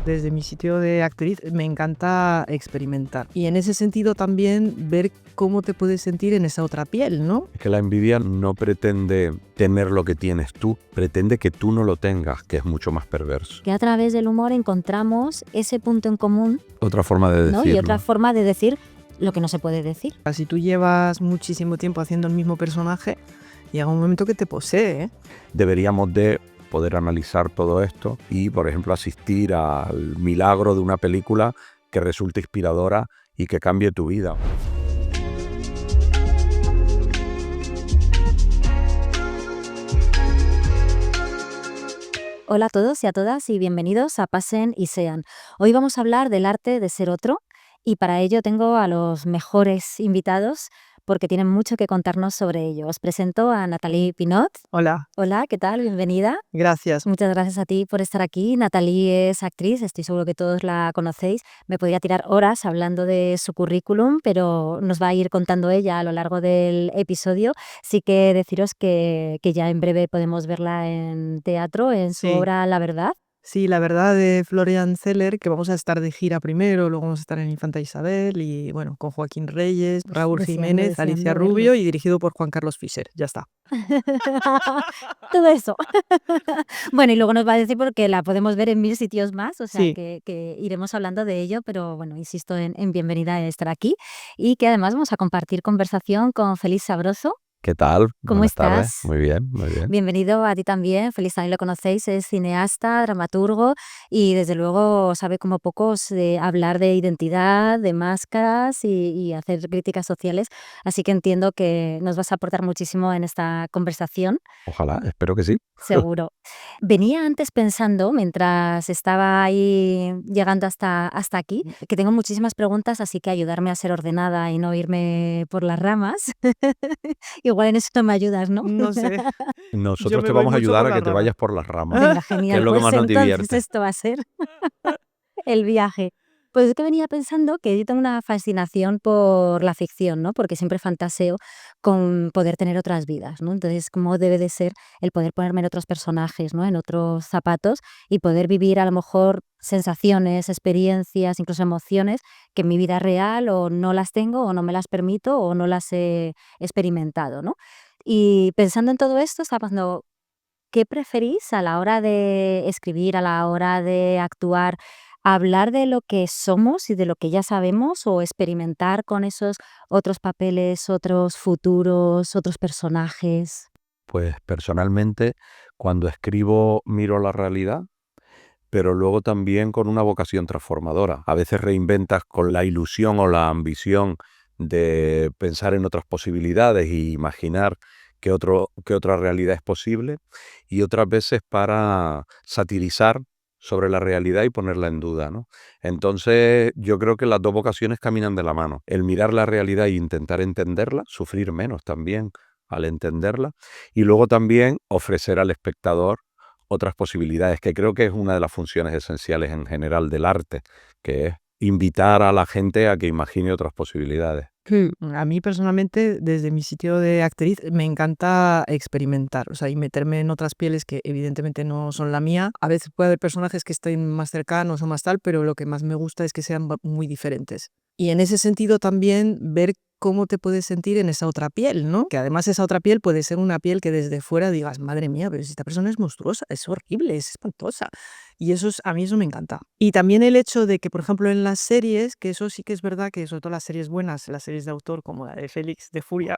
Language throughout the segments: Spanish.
Desde mi sitio de actriz me encanta experimentar y en ese sentido también ver cómo te puedes sentir en esa otra piel, ¿no? Es que la envidia no pretende tener lo que tienes tú, pretende que tú no lo tengas, que es mucho más perverso. Que a través del humor encontramos ese punto en común, Otra forma de ¿no? decirlo. Y otra forma de decir lo que no se puede decir. Si tú llevas muchísimo tiempo haciendo el mismo personaje, llega un momento que te posee, ¿eh? Deberíamos de poder analizar todo esto y, por ejemplo, asistir al milagro de una película que resulte inspiradora y que cambie tu vida. Hola a todos y a todas y bienvenidos a Pasen y Sean. Hoy vamos a hablar del arte de ser otro y para ello tengo a los mejores invitados porque tienen mucho que contarnos sobre ello. Os presento a Nathalie Pinot. Hola, Hola, ¿qué tal? Bienvenida. gracias. Muchas gracias a ti por estar aquí. Nathalie es actriz, estoy seguro que todos la conocéis. Me podría tirar horas hablando de su currículum, pero nos va a ir contando ella a lo largo del episodio. Sí que deciros que ya en breve podemos verla en teatro, en su Sí. obra La Verdad. Sí, la verdad de Florian Zeller, que vamos a estar de gira primero, luego vamos a estar en Infanta Isabel y bueno, con Joaquín Reyes, Raúl Jiménez, Alicia deseando Rubio verlo. y dirigido por Juan Carlos Fischer. Ya está. Todo eso. Bueno, y luego nos va a decir porque la podemos ver en 1000 sitios más, o sea Sí. que iremos hablando de ello, pero bueno, insisto en bienvenida a estar aquí y que además vamos a compartir conversación con Félix Sabroso. ¿Qué tal? ¿Cómo Buenas tardes. estás? Muy bien, muy bien. Bienvenido a ti también. Félix también lo conocéis, es cineasta, dramaturgo y desde luego sabe como pocos hablar de identidad, de máscaras y hacer críticas sociales. Así que entiendo que nos vas a aportar muchísimo en esta conversación, Ojalá, espero que sí. seguro. Venía antes pensando, mientras estaba ahí llegando hasta aquí, que tengo muchísimas preguntas, así que ayudarme a ser ordenada y no irme por las ramas. Igual en eso me ayudas, ¿no? No sé. Yo Nosotros me te voy vamos a mucho ayudar por a las que te ramas. vayas por las ramas, Venga, que es genial. lo que Pues más nos entonces divierte. esto va a ser el viaje. Pues es que venía pensando que yo tengo una fascinación por la ficción, ¿no? Porque siempre fantaseo con poder tener otras vidas, ¿no? Entonces, cómo debe de ser el poder ponerme en otros personajes, ¿no? En otros zapatos y poder vivir a lo mejor sensaciones, experiencias, incluso emociones que en mi vida real o no las tengo o no me las permito o no las he experimentado, ¿no? Y pensando en todo esto, estaba pensando, ¿qué preferís a la hora de escribir, a la hora de actuar? ¿Hablar de lo que somos y de lo que ya sabemos o experimentar con esos otros papeles, otros futuros, otros personajes? Pues personalmente, cuando escribo miro la realidad, pero luego también con una vocación transformadora. A veces reinventas con la ilusión o la ambición de pensar en otras posibilidades e imaginar que otra realidad es posible, y otras veces para satirizar sobre la realidad y ponerla en duda, ¿no? Entonces, yo creo que las dos vocaciones caminan de la mano. El mirar la realidad e intentar entenderla, sufrir menos también al entenderla, y luego también ofrecer al espectador otras posibilidades, que creo que es una de las funciones esenciales en general del arte, que es invitar a la gente a que imagine otras posibilidades. A mí personalmente, desde mi sitio de actriz, me encanta experimentar, o sea, y meterme en otras pieles que evidentemente no son la mía. A veces puede haber personajes que estén más cercanos o más tal, pero lo que más me gusta es que sean muy diferentes. Y en ese sentido también ver cómo te puedes sentir en esa otra piel, ¿no? Que además esa otra piel puede ser una piel que desde fuera digas, madre mía, pero si esta persona es monstruosa, es horrible, es espantosa. Y a mí eso me encanta. Y también el hecho de que, por ejemplo, en las series, que eso sí que es verdad que sobre todo las series buenas, las series de autor como la de Félix de Furia.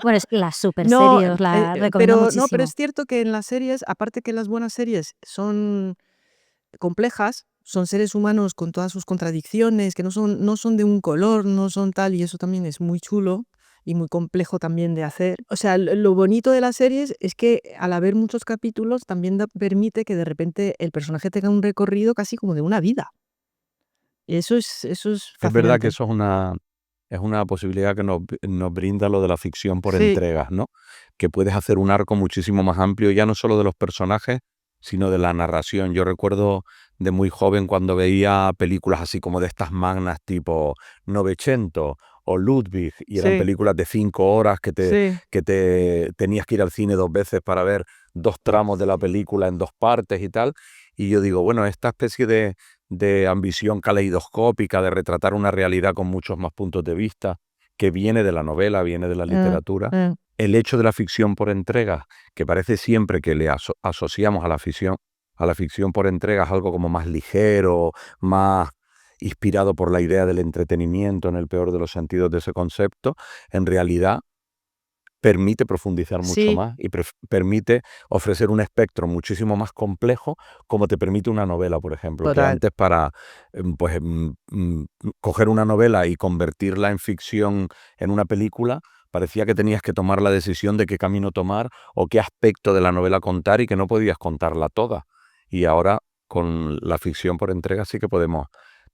Bueno, es la super No, serie, os la recomiendo pero muchísimo. es cierto que en las series, aparte que las buenas series son complejas, son seres humanos con todas sus contradicciones, que no son de un color, no son tal, y eso también es muy chulo y muy complejo también de hacer. O sea, lo bonito de las series es que al haber muchos capítulos también permite que de repente el personaje tenga un recorrido casi como de una vida. Y eso es Es verdad que fascinante. eso es una posibilidad que nos brinda lo de la ficción por Sí, entregas, ¿no? Que puedes hacer un arco muchísimo más amplio, ya no solo de los personajes, sino de la narración. Yo recuerdo de muy joven cuando veía películas así como de estas magnas tipo Novecento o Ludwig, y eran sí, películas de 5 horas sí. que te tenías que ir al cine 2 veces para ver 2 tramos de la película en 2 partes y tal. Y yo digo, bueno, esta especie de ambición caleidoscópica, de retratar una realidad con muchos más puntos de vista, que viene de la novela, viene de la Mm, literatura, mm. el hecho de la ficción por entregas, que parece siempre que le asociamos a la ficción por entregas algo como más ligero, más inspirado por la idea del entretenimiento en el peor de los sentidos de ese concepto, en realidad permite profundizar mucho Sí, más y permite ofrecer un espectro muchísimo más complejo, como te permite una novela, por ejemplo, que total. antes para coger una novela y convertirla en ficción en una película, parecía que tenías que tomar la decisión de qué camino tomar o qué aspecto de la novela contar y que no podías contarla toda. Y ahora con la ficción por entrega sí que podemos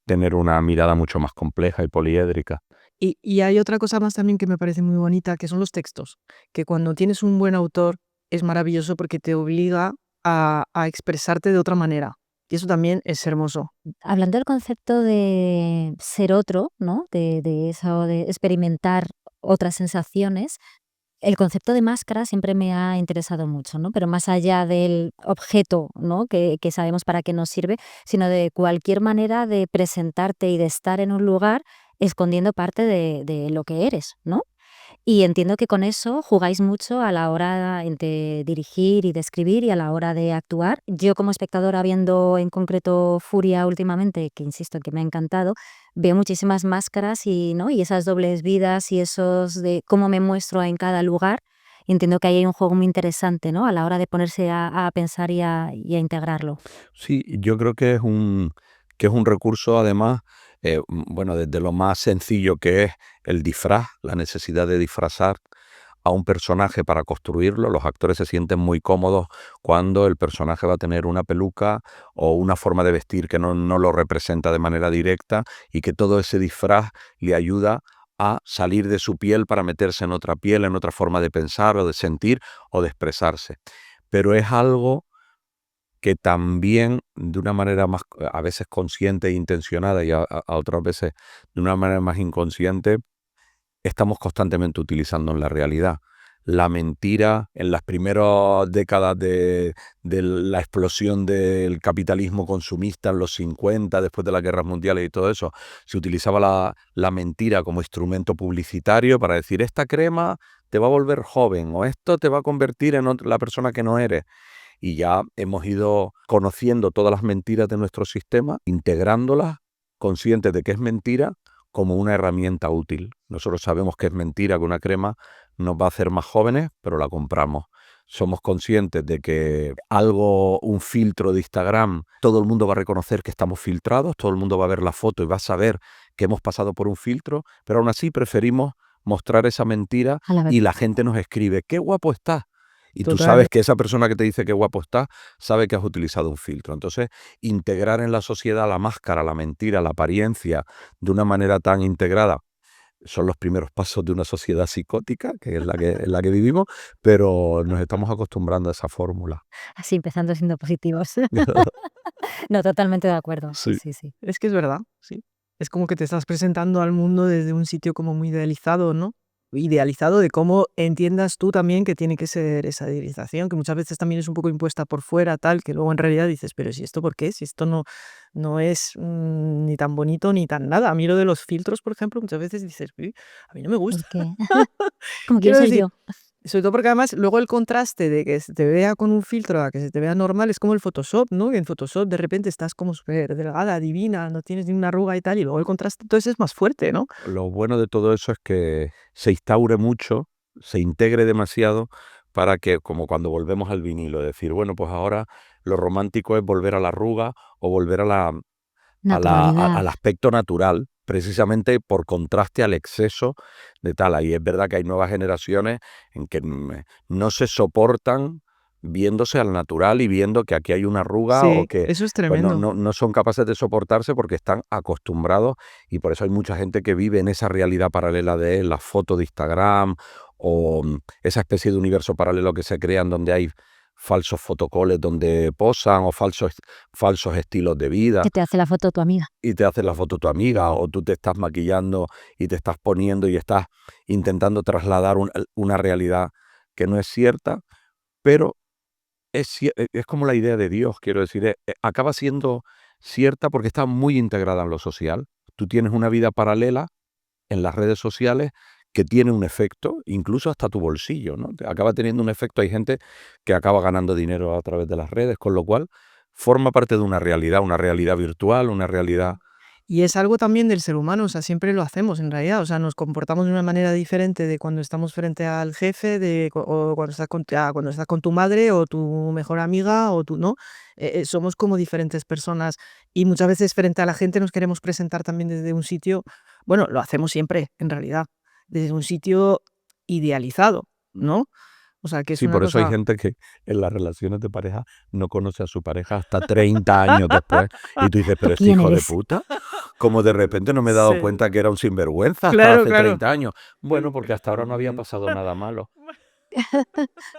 tener una mirada mucho más compleja y poliédrica. Y hay otra cosa más también que me parece muy bonita, que son los textos, que cuando tienes un buen autor es maravilloso porque te obliga a expresarte de otra manera. Y eso también es hermoso. Hablando del concepto de ser otro, ¿no? De eso, de experimentar otras sensaciones, el concepto de máscara siempre me ha interesado mucho, ¿no? Pero más allá del objeto, ¿no? Que sabemos para qué nos sirve, sino de cualquier manera de presentarte y de estar en un lugar escondiendo parte de lo que eres, ¿no? Y entiendo que con eso jugáis mucho a la hora de dirigir y de escribir y a la hora de actuar. Yo como espectadora, viendo en concreto Furia últimamente, que insisto en que me ha encantado, veo muchísimas máscaras y, ¿no? y esas dobles vidas y esos de cómo me muestro en cada lugar. Y entiendo que ahí hay un juego muy interesante, ¿no? A la hora de ponerse a pensar y a integrarlo. Sí, yo creo que es un recurso además, bueno, desde lo más sencillo que es el disfraz, la necesidad de disfrazar a un personaje para construirlo. Los actores se sienten muy cómodos cuando el personaje va a tener una peluca o una forma de vestir que no lo representa de manera directa y que todo ese disfraz le ayuda a salir de su piel para meterse en otra piel, en otra forma de pensar o de sentir o de expresarse. Pero es algo que también de una manera más, a veces consciente e intencionada y a otras veces de una manera más inconsciente, estamos constantemente utilizando en la realidad. La mentira en las primeras décadas de la explosión del capitalismo consumista en los 50, después de las guerras mundiales y todo eso, se utilizaba la mentira como instrumento publicitario para decir, esta crema te va a volver joven o esto te va a convertir en la persona que no eres. Y ya hemos ido conociendo todas las mentiras de nuestro sistema, integrándolas, conscientes de que es mentira, como una herramienta útil. Nosotros sabemos que es mentira, que una crema nos va a hacer más jóvenes, pero la compramos. Somos conscientes de que algo, un filtro de Instagram, todo el mundo va a reconocer que estamos filtrados, todo el mundo va a ver la foto y va a saber que hemos pasado por un filtro, pero aún así preferimos mostrar esa mentira A la vez. y la gente nos escribe, qué guapo estás. Y tú Total. sabes que esa persona que te dice qué guapo está, sabe que has utilizado un filtro. Entonces, integrar en la sociedad la máscara, la mentira, la apariencia, de una manera tan integrada, son los primeros pasos de una sociedad psicótica, que es en la que vivimos, pero nos estamos acostumbrando a esa fórmula. Así empezando siendo positivos. No, totalmente de acuerdo. Sí. Sí, sí. Es que es verdad, sí. Es como que te estás presentando al mundo desde un sitio como muy idealizado, ¿no? Idealizado de cómo entiendas tú también que tiene que ser esa idealización, que muchas veces también es un poco impuesta por fuera, tal, que luego en realidad dices, pero si esto por qué, si esto no es ni tan bonito ni tan nada. A mí lo de los filtros, por ejemplo, muchas veces dices, "Uy, a mí no me gusta." Porque como quiero Quiero ser decir, yo. sobre todo porque además luego el contraste de que se te vea con un filtro a que se te vea normal es como el Photoshop, ¿no? Que en Photoshop de repente estás como súper delgada, divina, no tienes ni una arruga y tal, y luego el contraste entonces es más fuerte, ¿no? Lo bueno de todo eso es que se instaure mucho, se integre demasiado para que, como cuando volvemos al vinilo, decir, bueno, pues ahora lo romántico es volver a la arruga o volver Naturalidad. al aspecto natural, precisamente por contraste al exceso de tal. Ahí es verdad que hay nuevas generaciones en que no se soportan viéndose al natural y viendo que aquí hay una arruga o Sí, que eso es pues tremendo. no son capaces de soportarse porque están acostumbrados y por eso hay mucha gente que vive en esa realidad paralela de la foto de Instagram o esa especie de universo paralelo que se crean donde hay falsos fotocoles donde posan o falsos estilos de vida Que te hace la foto tu amiga. y te hace la foto tu amiga o tú te estás maquillando y te estás poniendo y estás intentando trasladar una realidad que no es cierta, pero es como la idea de Dios, quiero decir, acaba siendo cierta porque está muy integrada en lo social. Tú tienes una vida paralela en las redes sociales que tiene un efecto, incluso hasta tu bolsillo, ¿no? Acaba teniendo un efecto. Hay gente que acaba ganando dinero a través de las redes, con lo cual forma parte de una realidad virtual, una realidad. Y es algo también del ser humano, o sea, siempre lo hacemos en realidad, o sea, nos comportamos de una manera diferente de cuando estamos frente al jefe, o cuando estás con tu madre o tu mejor amiga o tú, ¿no? Somos como diferentes personas y muchas veces frente a la gente nos queremos presentar también desde un sitio, bueno, lo hacemos siempre en realidad, desde un sitio idealizado, ¿no? O sea, que es Sí, una por eso hay cosa... gente que en las relaciones de pareja no conoce a su pareja hasta 30 años después. Y tú dices, ¿Tú pero este quién hijo de eres? puta, como de repente no me he dado Sí, cuenta que era un sinvergüenza hasta claro, hace claro. 30 años. Bueno, porque hasta ahora no había pasado nada malo.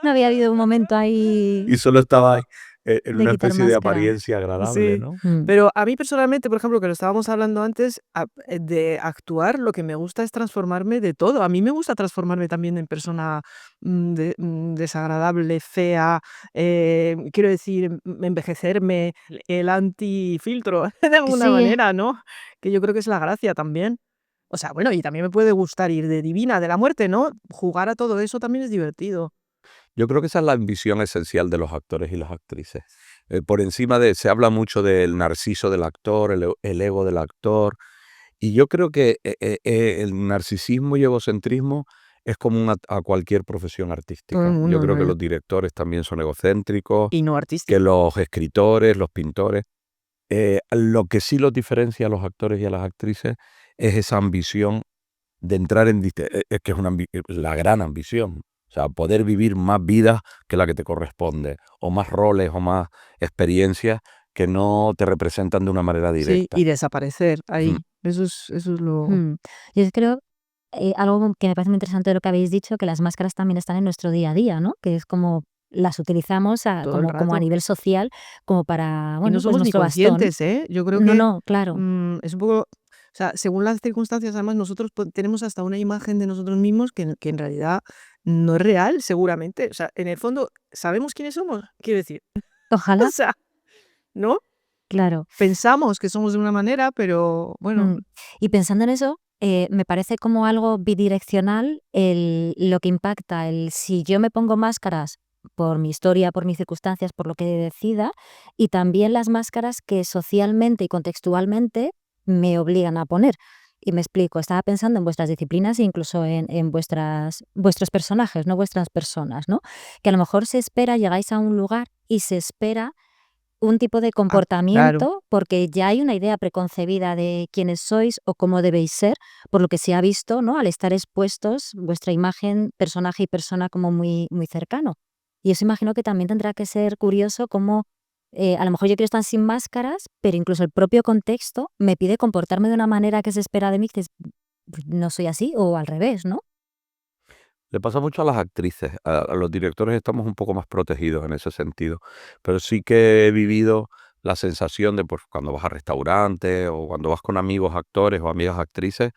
No había habido un momento ahí Y solo estaba ahí, en de una quitar especie de máscara. apariencia agradable, Sí, ¿no? pero a mí personalmente, por ejemplo, que lo estábamos hablando antes, de actuar, lo que me gusta es transformarme de todo. A mí me gusta transformarme también en persona desagradable, fea, quiero decir, envejecerme, el antifiltro, de alguna Sí, manera, ¿no? Que yo creo que es la gracia también. O sea, bueno, y también me puede gustar ir de divina, de la muerte, ¿no? Jugar a todo eso también es divertido. Yo creo que esa es la ambición esencial de los actores y las actrices. Por encima se habla mucho del narciso del actor, el ego del actor. Y yo creo que el narcisismo y egocentrismo es común a cualquier profesión Todo el artística. Yo mundo, en creo que realidad. los directores también son egocéntricos, Y no que artístico. los escritores, los pintores. Lo que sí los diferencia a los actores y a las actrices es esa ambición de entrar es que es la gran ambición. O sea, poder vivir más vidas que la que te corresponde, o más roles, o más experiencias que no te representan de una manera Sí, y directa. desaparecer Ujú. ahí. Eso es lo... mm. Yo creo, algo que me parece muy interesante de lo que habéis dicho, que las máscaras también están en nuestro día a día, ¿no? Que es como las utilizamos Todo el como a rato. nivel social, como para, Y no bueno, pues somos ni nuestro bastón. conscientes, ¿eh? Yo creo No, que, no, claro. es un poco, o sea, según las circunstancias, además, nosotros tenemos hasta una imagen de nosotros mismos que en realidad no es real, seguramente. O sea, en el fondo, ¿sabemos quiénes somos? Quiero decir, o Ojalá, sea, ¿no? claro. Pensamos que somos de una manera, pero bueno, Mm. Y pensando en eso, me parece como algo bidireccional lo que impacta el si yo me pongo máscaras por mi historia, por mis circunstancias, por lo que decida, y también las máscaras que socialmente y contextualmente me obligan a poner. Y me explico, estaba pensando en vuestras disciplinas e incluso en vuestros personajes, no vuestras personas, ¿no? Que a lo mejor se espera, llegáis a un lugar y se espera un tipo de claro. comportamiento, porque ya hay una idea preconcebida de quiénes sois o cómo debéis ser, por lo que se ha visto, ¿no? Al estar expuestos, vuestra imagen, personaje y persona como muy, muy cercano. Y eso imagino que también tendrá que ser curioso cómo, a lo mejor yo quiero estar sin máscaras, pero incluso el propio contexto me pide comportarme de una manera que se espera de mí, que dices, "Pues no soy así", o al revés, ¿no? Le pasa mucho a las actrices, a los directores estamos un poco más protegidos en ese sentido, pero sí que he vivido la sensación de, pues, cuando vas a restaurantes o cuando vas con amigos actores o amigas actrices,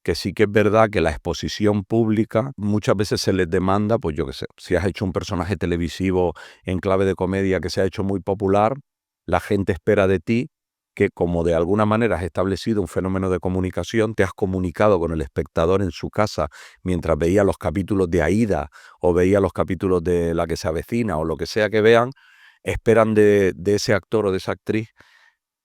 que sí que es verdad que la exposición pública muchas veces se les demanda, pues yo qué sé, si has hecho un personaje televisivo en clave de comedia que se ha hecho muy popular, la gente espera de ti que como de alguna manera has establecido un fenómeno de comunicación, te has comunicado con el espectador en su casa mientras veía los capítulos de Aída o veía los capítulos de La que se avecina o lo que sea que vean, esperan de ese actor o de esa actriz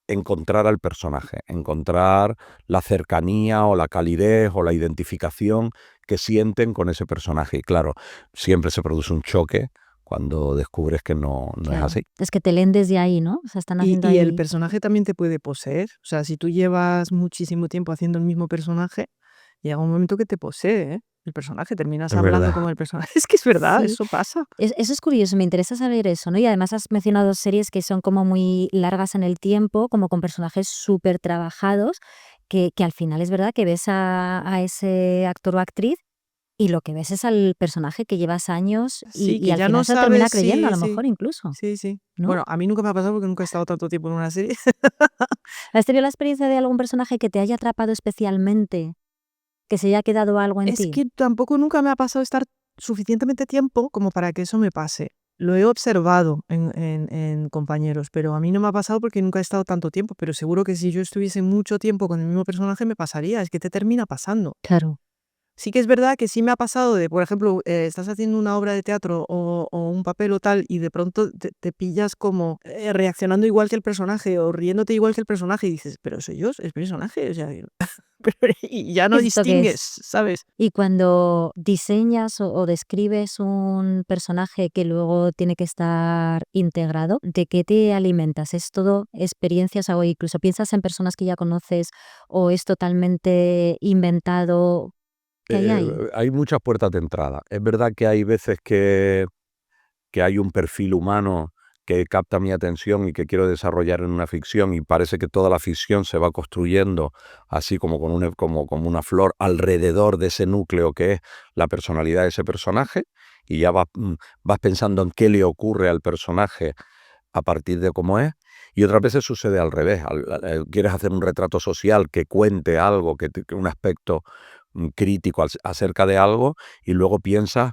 encontrar al personaje, encontrar la cercanía o la calidez o la identificación que sienten con ese personaje. Y claro, siempre se produce un choque cuando descubres que no es Claro. así. Es que te leen desde ahí, ¿no? O sea, están haciendo Y el ahí. personaje también te puede poseer. O sea, si tú llevas muchísimo tiempo haciendo el mismo personaje, llega un momento que te posee, ¿eh? El personaje, terminas Es hablando verdad. como el personaje. Es que es verdad, Sí. eso pasa. Eso es curioso, me interesa saber eso, ¿no? Y además has mencionado series que son como muy largas en el tiempo, como con personajes súper trabajados, que al final es verdad que ves a ese actor o actriz y lo que ves es al personaje que llevas años Sí, y que al ya final no se lo termina sabes creyendo, a si lo sí, mejor incluso, sí, sí. ¿no? Bueno, a mí nunca me ha pasado porque nunca he estado tanto tiempo en una serie. ¿Has tenido la experiencia de algún personaje que te haya atrapado especialmente, que se haya quedado algo en Es ti? que tampoco nunca me ha pasado estar suficientemente tiempo como para que eso me pase. Lo he observado en compañeros, pero a mí no me ha pasado porque nunca he estado tanto tiempo, pero seguro que si yo estuviese mucho tiempo con el mismo personaje me pasaría, es que te termina pasando. Claro. Sí que es verdad que sí me ha pasado de, por ejemplo, estás haciendo una obra de teatro o un papel o tal y de pronto te pillas como reaccionando igual que el personaje o riéndote igual que el personaje y dices, pero soy yo, es el personaje, o sea, y ya no ¿Esto qué distingues, es? ¿sabes? Y cuando diseñas o describes un personaje que luego tiene que estar integrado, ¿de qué te alimentas? ¿Es todo experiencias o incluso piensas en personas que ya conoces o es totalmente inventado? ¿Qué hay ahí? Hay muchas puertas de entrada. Es verdad que hay veces que hay un perfil humano que capta mi atención y que quiero desarrollar en una ficción y parece que toda la ficción se va construyendo así como como una flor alrededor de ese núcleo que es la personalidad de ese personaje y ya vas pensando en qué le ocurre al personaje a partir de cómo es. Y otras veces sucede al revés. Quieres hacer un retrato social que cuente algo, que un aspecto crítico acerca de algo y luego piensas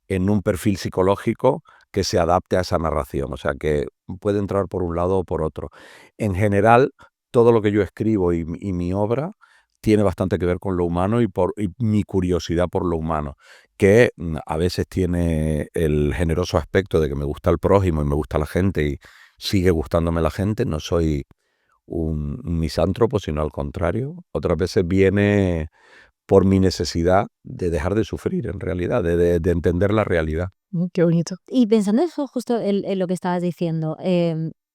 en un perfil psicológico que se adapte a esa narración. O sea, que puede entrar por un lado o por otro. En general, todo lo que yo escribo y mi obra tiene bastante que ver con lo humano y mi curiosidad por lo humano, que a veces tiene el generoso aspecto de que me gusta el prójimo y me gusta la gente y sigue gustándome la gente. No soy un misántropo, sino al contrario. Otras veces viene por mi necesidad de dejar de sufrir, en realidad, de entender la realidad. Qué bonito. Y pensando eso justo en lo que estabas diciendo,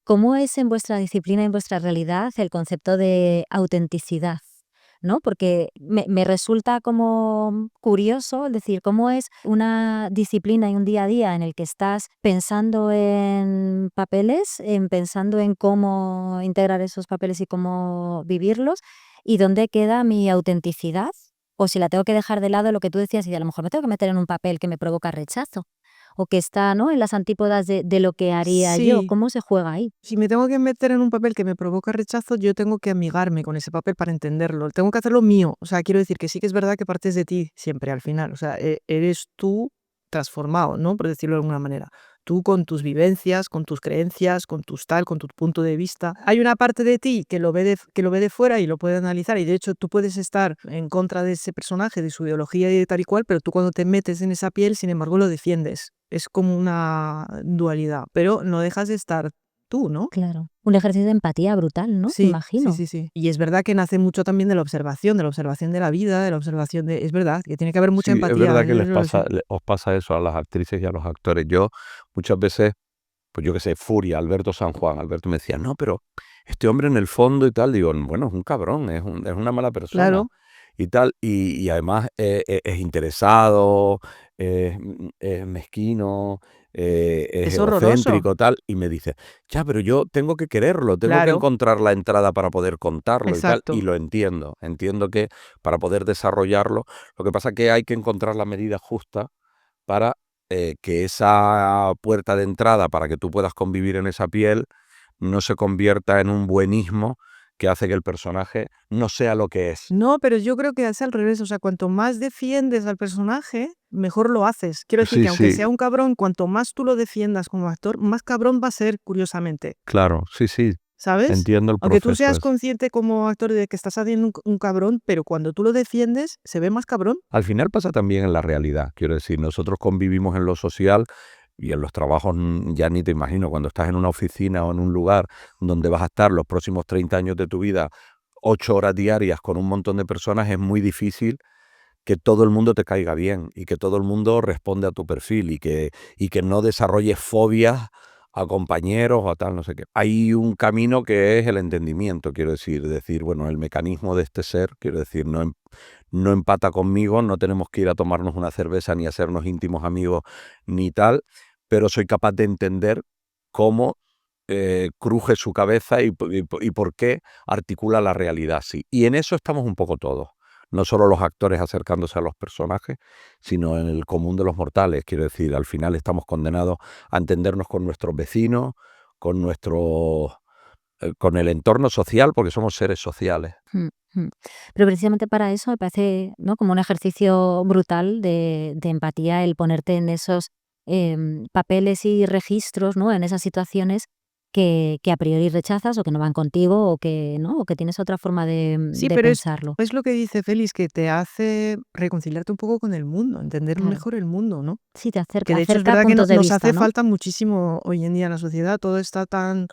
¿cómo es en vuestra disciplina, en vuestra realidad, el concepto de autenticidad? ¿No? Porque me resulta como curioso, es decir, cómo es una disciplina y un día a día en el que estás pensando en papeles, pensando en cómo integrar esos papeles y cómo vivirlos, y dónde queda mi autenticidad, o si la tengo que dejar de lado, lo que tú decías, y a lo mejor me tengo que meter en un papel que me provoca rechazo o que está, ¿no?, en las antípodas de lo que haría yo. Sí, ¿Cómo se juega ahí? si me tengo que meter en un papel que me provoca rechazo, yo tengo que amigarme con ese papel para entenderlo. Tengo que hacerlo mío. O sea, quiero decir que sí que es verdad que partes de ti siempre al final. O sea, eres tú transformado, ¿no? Por decirlo de alguna manera. Tú con tus vivencias, con tus creencias, con tus tal, con tu punto de vista. Hay una parte de ti que que lo ve de fuera y lo puede analizar. Y de hecho, tú puedes estar en contra de ese personaje, de su ideología y de tal y cual, pero tú cuando te metes en esa piel, sin embargo, lo defiendes. Es como una dualidad, pero no dejas de estar tú, ¿no? Claro. Un ejercicio de empatía brutal, ¿no? Sí, sí, Imagino. sí, sí. Y es verdad que nace mucho también de la observación de la vida, de la observación de... Es verdad que tiene que haber mucha Sí, es empatía, verdad que eso lo sé. os pasa eso a las actrices y a los actores. Yo muchas veces, pues yo qué sé, Furia, Alberto San Juan. Alberto me decía, no, pero este hombre en el fondo y tal, digo, bueno, es un cabrón, es una mala persona Claro, y tal, y además es interesado, es mezquino, es es horroroso. egocéntrico, tal, y me dice, ya, pero yo tengo que quererlo, tengo que Claro, encontrar la entrada para poder contarlo y tal, y exacto. lo entiendo que para poder desarrollarlo, lo que pasa es que hay que encontrar la medida justa para que esa puerta de entrada para que tú puedas convivir en esa piel no se convierta en un buenismo que hace que el personaje no sea lo que es. No, pero yo creo que es al revés, o sea, cuanto más defiendes al personaje, mejor lo haces. Quiero decir que Sí, aunque sí, sea un cabrón, cuanto más tú lo defiendas como actor, más cabrón va a ser, curiosamente. claro, sí, sí, ¿Sabes? entiendo el Aunque tú proceso seas ese. consciente como actor de que estás haciendo un cabrón, pero cuando tú lo defiendes, se ve más cabrón. Al final pasa también en la realidad, quiero decir, nosotros convivimos en lo social y en los trabajos ya ni te imagino, cuando estás en una oficina o en un lugar donde vas a estar los próximos 30 años de tu vida, 8 horas diarias con un montón de personas, es muy difícil que todo el mundo te caiga bien y que todo el mundo responde a tu perfil y que no desarrolles fobias a compañeros o a tal, no sé qué. Hay un camino que es el entendimiento, quiero decir, bueno, el mecanismo de este ser, quiero decir, no empata conmigo, no tenemos que ir a tomarnos una cerveza ni hacernos íntimos amigos ni tal, pero soy capaz de entender cómo cruje su cabeza y por qué articula la realidad así. Y en eso estamos un poco todos. No solo los actores acercándose a los personajes, sino en el común de los mortales. Quiero decir, al final estamos condenados a entendernos con nuestros vecinos, con el entorno social, porque somos seres sociales. Mm, mm. Pero precisamente para eso me parece, ¿no?, como un ejercicio brutal de empatía el ponerte en esos papeles y registros, ¿no? En esas situaciones que a priori rechazas o que no van contigo o que, ¿no? O que tienes otra forma Sí, de pero pensarlo. es lo que dice Félix, que te hace reconciliarte un poco con el mundo, entender Claro. mejor el mundo, ¿no? Sí, te Que de hecho es acerca verdad que puntos de nos vista, hace ¿no? falta muchísimo hoy en día en la sociedad, todo está tan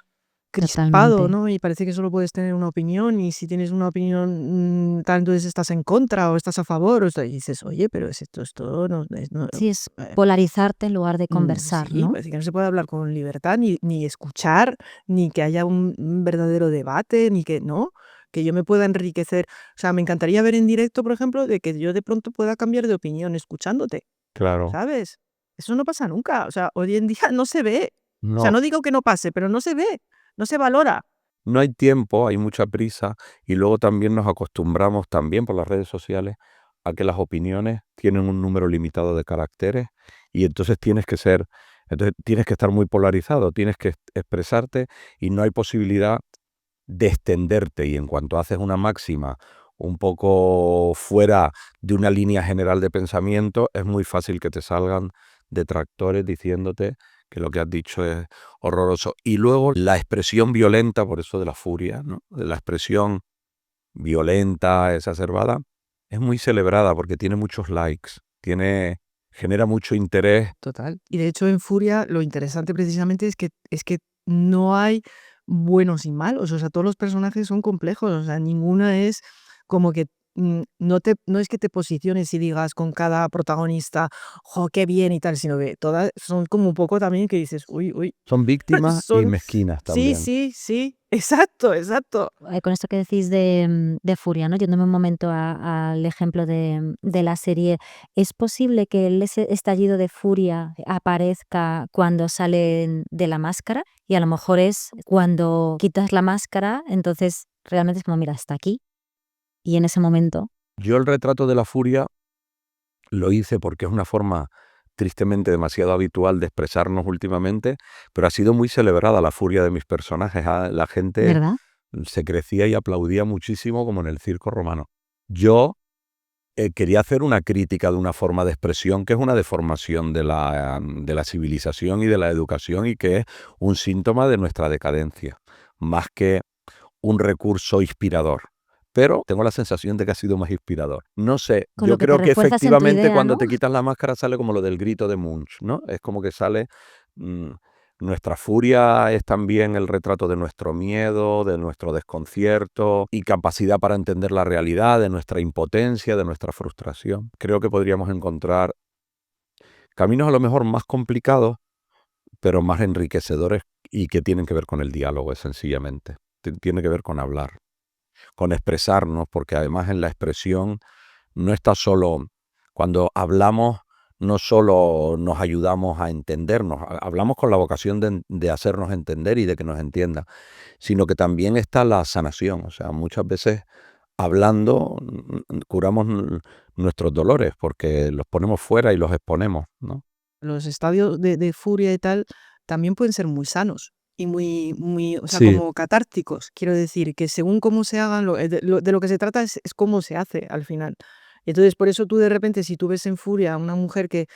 crispado, Totalmente. ¿no? Y parece que solo puedes tener una opinión y si tienes una opinión, tal, entonces estás en contra o estás a favor, y dices, oye, pero esto no, Sí, es eh, polarizarte en lugar de conversar, sí, ¿no? parece que no se puede hablar con libertad, ni escuchar, ni que haya un verdadero debate, ni que no, que yo me pueda enriquecer. O sea, me encantaría ver en directo, por ejemplo, de que yo de pronto pueda cambiar de opinión escuchándote, Claro. ¿sabes? Eso no pasa nunca. O sea, hoy en día no se ve. O sea, No, no digo que no pase, pero no se ve, no se valora. no hay tiempo, hay mucha prisa y luego también nos acostumbramos también por las redes sociales a que las opiniones tienen un número limitado de caracteres y entonces tienes que estar muy polarizado, tienes que expresarte y no hay posibilidad de extenderte y en cuanto haces una máxima un poco fuera de una línea general de pensamiento, es muy fácil que te salgan detractores diciéndote que lo que has dicho es horroroso. Y luego la expresión violenta, por eso de la furia, ¿no? De la expresión violenta, exacerbada, es muy celebrada porque tiene muchos likes, genera mucho interés. Total. Y de hecho en Furia lo interesante precisamente es que no hay buenos y malos, o sea, todos los personajes son complejos, o sea, ninguna es como que no es que te posiciones y digas con cada protagonista, ¡jo, qué bien! Y tal, sino que todas son como un poco también que dices, uy, uy, Son víctimas y son... mezquinas Sí, también. sí, sí, exacto, exacto. Con esto que decís de furia, ¿no? Yéndome un momento al ejemplo de la serie, ¿es posible que ese estallido de furia aparezca cuando salen de la máscara? Y a lo mejor es cuando quitas la máscara, entonces realmente es como, mira, está aquí. Y en ese momento, Yo el retrato de la furia lo hice porque es una forma tristemente demasiado habitual de expresarnos últimamente, pero ha sido muy celebrada la furia de mis personajes. La gente ¿verdad? se crecía y aplaudía muchísimo como en el circo romano. Yo quería hacer una crítica de una forma de expresión que es una deformación de la civilización y de la educación y que es un síntoma de nuestra decadencia, más que un recurso inspirador. Pero tengo la sensación de que ha sido más inspirador. No sé, Con yo lo que te creo que refuerzas en tu efectivamente idea, cuando ¿no? te quitas la máscara sale como lo del grito de Munch, ¿no? Es como que sale... mm, nuestra furia es también el retrato de nuestro miedo, de nuestro desconcierto y capacidad para entender la realidad, de nuestra impotencia, de nuestra frustración. Creo que podríamos encontrar caminos a lo mejor más complicados, pero más enriquecedores y que tienen que ver con el diálogo, sencillamente. Tiene que ver con hablar, con expresarnos, porque además en la expresión no está solo, cuando hablamos, no solo nos ayudamos a entendernos, hablamos con la vocación de hacernos entender y de que nos entiendan, sino que también está la sanación. O sea, muchas veces hablando curamos nuestros dolores porque los ponemos fuera y los exponemos, ¿no? Los estadios de furia y tal también pueden ser muy sanos y muy, o sea, Sí, como catárticos. Quiero decir que según cómo se hagan, de lo que se trata es cómo se hace al final. Entonces, por eso tú de repente, si tú ves en furia a una mujer que,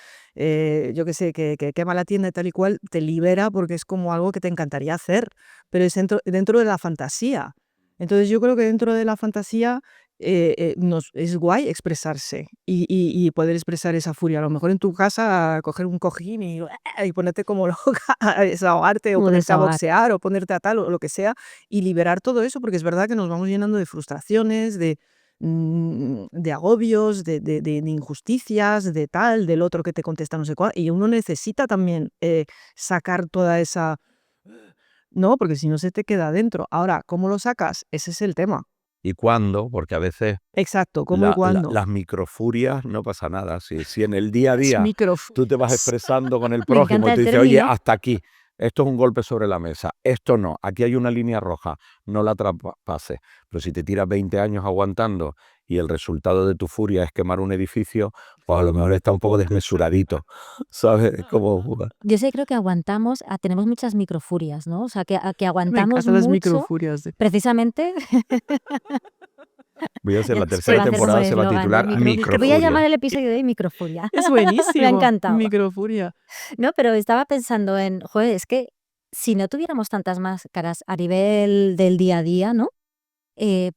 yo qué sé, que quema la tienda y tal y cual, te libera porque es como algo que te encantaría hacer, pero es dentro de la fantasía. Entonces, yo creo que dentro de la fantasía es guay expresarse y poder expresar esa furia. A lo mejor en tu casa coger un cojín y ponerte como loca a desahogarte o Como ponerte a desahogar. boxear o ponerte a tal o lo que sea y liberar todo eso, porque es verdad que nos vamos llenando de frustraciones, de agobios, de injusticias, de tal, del otro que te contesta no sé cuál, y uno necesita también sacar toda esa... No, porque si no se te queda adentro. Ahora, ¿cómo lo sacas? Ese es el tema. y cuándo, porque a veces Exacto, ¿cómo y cuándo? las microfurias no pasa nada. Si en el día a Las día tú te vas microfurias. expresando con el Me prójimo encanta y te el dice, oye, término. hasta aquí, esto es un golpe sobre la mesa, esto no, aquí hay una línea roja, no la traspases. Pero si te tiras 20 años aguantando y el resultado de tu furia es quemar un edificio, pues a lo mejor está un poco desmesuradito, ¿sabes? Es como jugar. Yo sí creo que aguantamos, tenemos muchas microfurias, ¿no? O sea, que Me aguantamos encantan las mucho microfurias. precisamente Voy a hacer la Se tercera va a hacer como temporada, el se va a eslogan, titular Voy a Microfuria. llamar el episodio de Microfuria. Es Me ha buenísimo, encantado. microfuria. No, pero estaba pensando en, joder, es que si no tuviéramos tantas máscaras a nivel del día a día, ¿no?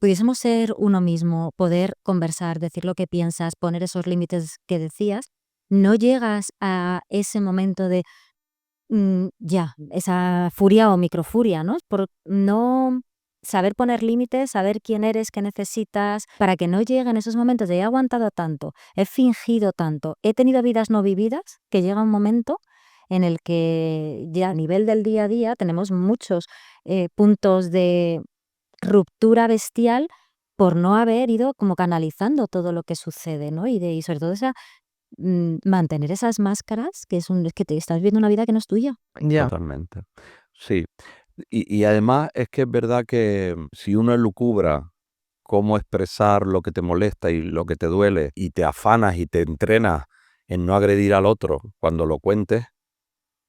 Pudiésemos ser uno mismo, poder conversar, decir lo que piensas, poner esos límites que decías, no llegas a ese momento de esa furia o microfuria, ¿no? Por no saber poner límites, saber quién eres, qué necesitas, para que no lleguen esos momentos de he aguantado tanto, he fingido tanto, he tenido vidas no vividas, que llega un momento en el que ya a nivel del día a día tenemos muchos puntos de ruptura bestial por no haber ido como canalizando todo lo que sucede, ¿no? Y sobre todo mantener esas máscaras, es que te estás viviendo una vida que no es tuya. Ya, Totalmente. Sí. Y además es que es verdad que si uno elucubra cómo expresar lo que te molesta y lo que te duele y te afanas y te entrenas en no agredir al otro cuando lo cuentes,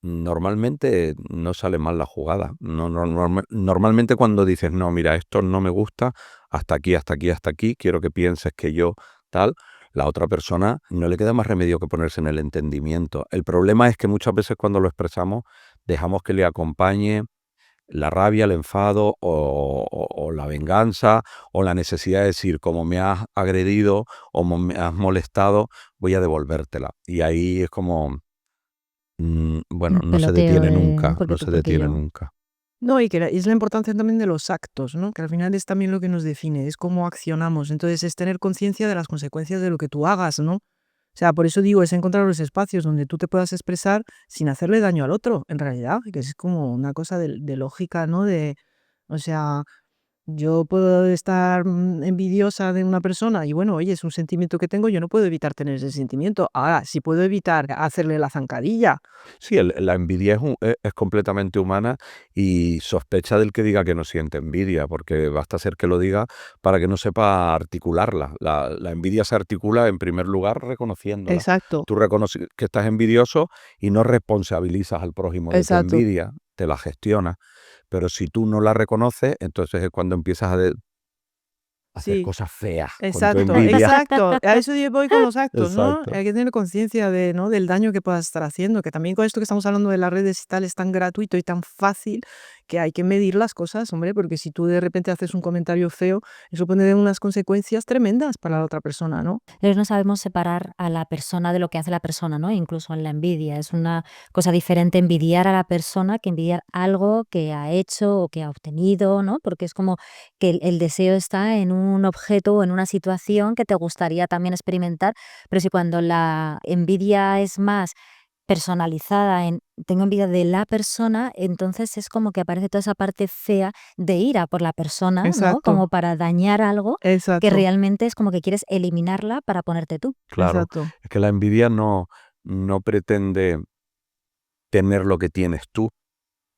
normalmente no sale mal la jugada. Normalmente cuando dices, no, mira, esto no me gusta, hasta aquí, hasta aquí, hasta aquí, quiero que pienses que yo tal, la otra persona no le queda más remedio que ponerse en el entendimiento. El problema es que muchas veces cuando lo expresamos dejamos que le acompañe la rabia, el enfado o la venganza o la necesidad de decir, como me has agredido o me has molestado, voy a devolvértela. Y ahí es como, bueno, Un no se peloteo detiene de nunca, porque no tú, se porque detiene yo. nunca. no, y que es la importancia también de los actos, ¿no? Que al final es también lo que nos define, es cómo accionamos. Entonces es tener conciencia de las consecuencias de lo que tú hagas, ¿no? O sea, por eso digo, es encontrar los espacios donde tú te puedas expresar sin hacerle daño al otro, en realidad, que es como una cosa de lógica, ¿no? O sea, yo puedo estar envidiosa de una persona y bueno, oye, es un sentimiento que tengo, yo no puedo evitar tener ese sentimiento. Ahora, sí puedo evitar hacerle la zancadilla. Sí, la envidia es completamente humana y sospecha del que diga que no siente envidia, porque basta ser que lo diga para que no sepa articularla. La envidia se articula en primer lugar reconociéndola. Exacto, Tú reconoces que estás envidioso y no responsabilizas al prójimo de tu exacto. envidia, te la gestionas. Pero si tú no la reconoces, entonces es cuando empiezas a hacer Sí. cosas feas con tu Exacto, envidia. exacto. A eso yo voy con los actos, ¿no? Exacto. Hay que tener conciencia de, ¿no? Del daño que puedas estar haciendo, que también con esto que estamos hablando de las redes y tal es tan gratuito y tan fácil que hay que medir las cosas, hombre, porque si tú de repente haces un comentario feo, eso puede tener unas consecuencias tremendas para la otra persona, ¿no? No sabemos separar a la persona de lo que hace la persona, ¿no? Incluso en la envidia. Es una cosa diferente envidiar a la persona que envidiar algo que ha hecho o que ha obtenido, ¿no? Porque es como que el deseo está en un objeto o en una situación que te gustaría también experimentar, pero si cuando la envidia es más personalizada en tengo envidia de la persona, entonces es como que aparece toda esa parte fea de ira por la persona, ¿no? Exacto, Como para dañar algo que exacto, realmente es como que quieres eliminarla para ponerte tú. Claro, exacto. es que la envidia no pretende tener lo que tienes tú,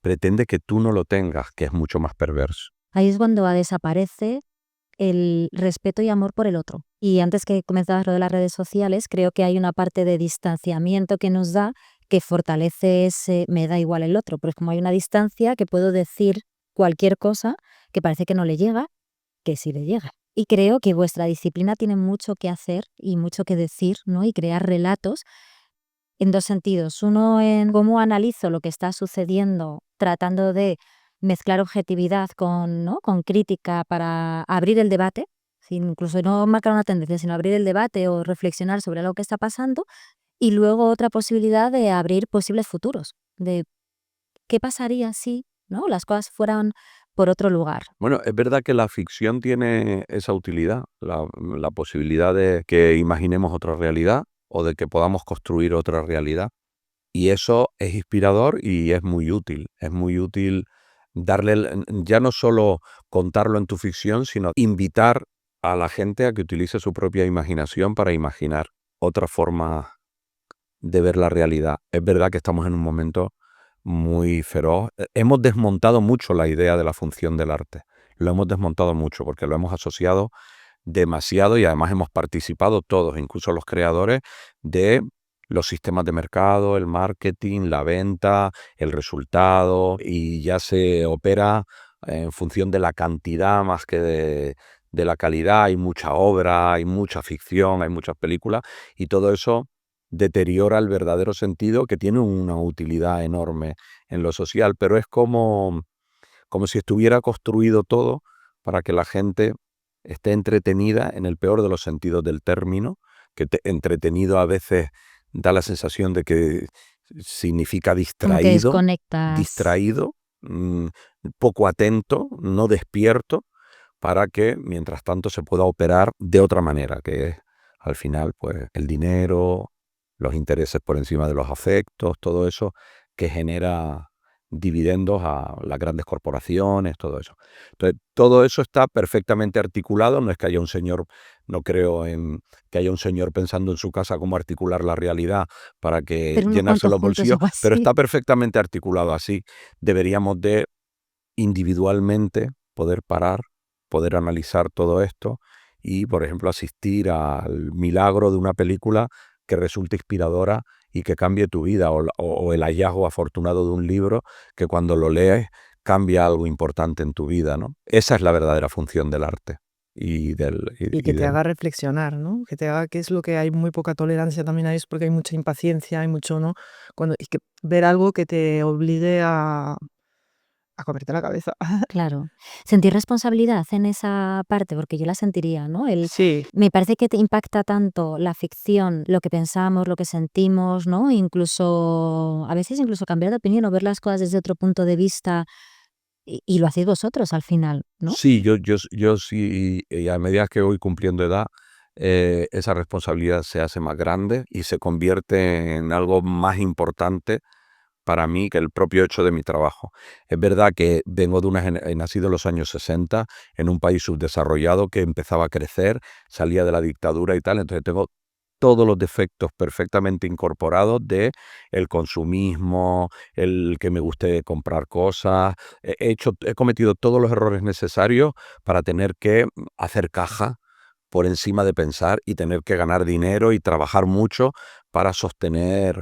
pretende que tú no lo tengas, que es mucho más perverso. Ahí es cuando desaparece el respeto y amor por el otro. Y antes que comenzabas lo de las redes sociales, creo que hay una parte de distanciamiento que nos da que fortalece ese me da igual el otro, pero es como hay una distancia que puedo decir cualquier cosa que parece que no le llega, que sí le llega. Y creo que vuestra disciplina tiene mucho que hacer y mucho que decir, ¿no? Y crear relatos en dos sentidos. Uno en cómo analizo lo que está sucediendo, tratando de mezclar objetividad con, ¿no? con crítica para abrir el debate, sin incluso no marcar una tendencia, sino abrir el debate o reflexionar sobre lo que está pasando. Y luego otra posibilidad de abrir posibles futuros, de qué pasaría si, ¿no? las cosas fueran por otro lugar. Bueno, es verdad que la ficción tiene esa utilidad, la posibilidad de que imaginemos otra realidad o de que podamos construir otra realidad. Y eso es inspirador y es muy útil. Es muy útil ya no solo contarlo en tu ficción, sino invitar a la gente a que utilice su propia imaginación para imaginar otra forma de ver la realidad. Es verdad que estamos en un momento muy feroz. Hemos desmontado mucho la idea de la función del arte. Lo hemos desmontado mucho porque lo hemos asociado demasiado y además hemos participado todos, incluso los creadores, de los sistemas de mercado, el marketing, la venta, el resultado, y ya se opera en función de la cantidad más que de la calidad, hay mucha obra, hay mucha ficción, hay muchas películas, y todo eso deteriora el verdadero sentido, que tiene una utilidad enorme en lo social, pero es como si estuviera construido todo para que la gente esté entretenida en el peor de los sentidos del término, que entretenido a veces da la sensación de que significa Como que distraído, desconectas. poco atento, no despierto, para que mientras tanto se pueda operar de otra manera, que es al final pues el dinero, los intereses por encima de los afectos, todo eso que genera dividendos a las grandes corporaciones, todo eso. Entonces, todo eso está perfectamente articulado, no es que haya un señor, no creo en que haya un señor pensando en su casa cómo articular la realidad para que Pero unos llenarse cuantos los juntos, bolsillos, algo pero así. está perfectamente articulado así. Deberíamos de individualmente poder parar, poder analizar todo esto y, por ejemplo, asistir al milagro de una película que resulte inspiradora y que cambie tu vida, o el hallazgo afortunado de un libro que cuando lo lees cambia algo importante en tu vida, ¿no? Esa es la verdadera función del arte y Y que te haga reflexionar, ¿no? Que te haga, que es lo que hay muy poca tolerancia también a eso, porque hay mucha impaciencia, hay mucho, ¿no? Y que ver algo que te obligue a comerte la cabeza. Claro. Sentir responsabilidad en esa parte, porque yo la sentiría, ¿no? Sí, Me parece que te impacta tanto la ficción, lo que pensamos, lo que sentimos, ¿no? Incluso, a veces incluso cambiar de opinión o ver las cosas desde otro punto de vista, y lo hacéis vosotros al final, ¿no? Sí, yo sí, y a medida que voy cumpliendo edad, esa responsabilidad se hace más grande y se convierte en algo más importante para mí que el propio hecho de mi trabajo. Es verdad que vengo de he nacido en los años 60, en un país subdesarrollado que empezaba a crecer, salía de la dictadura y tal, entonces tengo todos los defectos perfectamente incorporados de el consumismo, el que me guste comprar cosas. He cometido todos los errores necesarios para tener que hacer caja por encima de pensar y tener que ganar dinero y trabajar mucho para sostener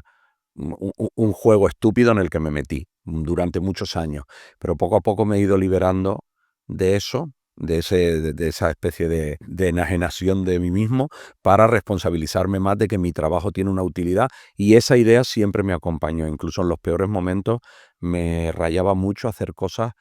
un juego estúpido en el que me metí durante muchos años. Pero poco a poco me he ido liberando de eso, de esa especie de enajenación de mí mismo, para responsabilizarme más de que mi trabajo tiene una utilidad, y esa idea siempre me acompañó. Incluso en los peores momentos me rayaba mucho hacer cosas